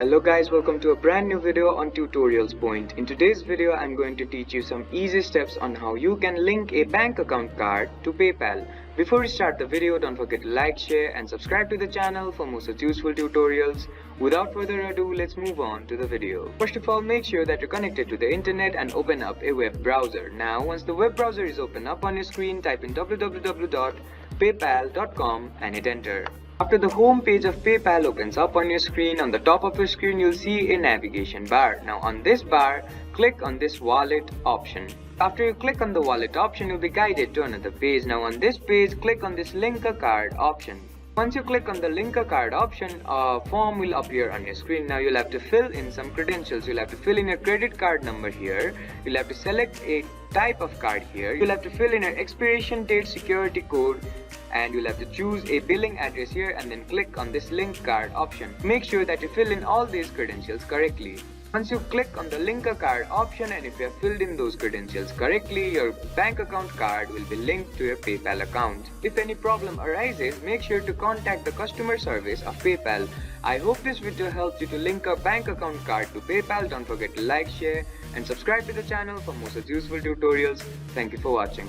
Hello guys, welcome to a brand new video on Tutorials Point. In today's video, I'm going to teach you some easy steps on how you can link a bank account card to PayPal. Before we start the video, don't forget to like, share and subscribe to the channel for more such useful tutorials. Without further ado, let's move on to the video. First of all, make sure that you're connected to the internet and open up a web browser. Now, once the web browser is open up on your screen, type in www.paypal.com and hit enter. After the home page of PayPal opens up on your screen, on the top of your screen you'll see a navigation bar. Now on this bar, click on this wallet option. After you click on the wallet option, you'll be guided to another page. Now on this page, click on this link a card option. Once you click on the link a card option, a form will appear on your screen. Now you'll have to fill in some credentials. You'll have to fill in your credit card number here. You'll have to select a type of card here. You'll have to fill in your expiration date, security code, and you'll have to choose a billing address here and then click on this link card option. Make sure that you fill in all these credentials correctly. Once you click on the link a card option and if you have filled in those credentials correctly, your bank account card will be linked to your PayPal account. If any problem arises, make sure to contact the customer service of PayPal. I hope this video helped you to link a bank account card to PayPal. Don't forget to like, share and subscribe to the channel for more such useful tutorials. Thank you for watching.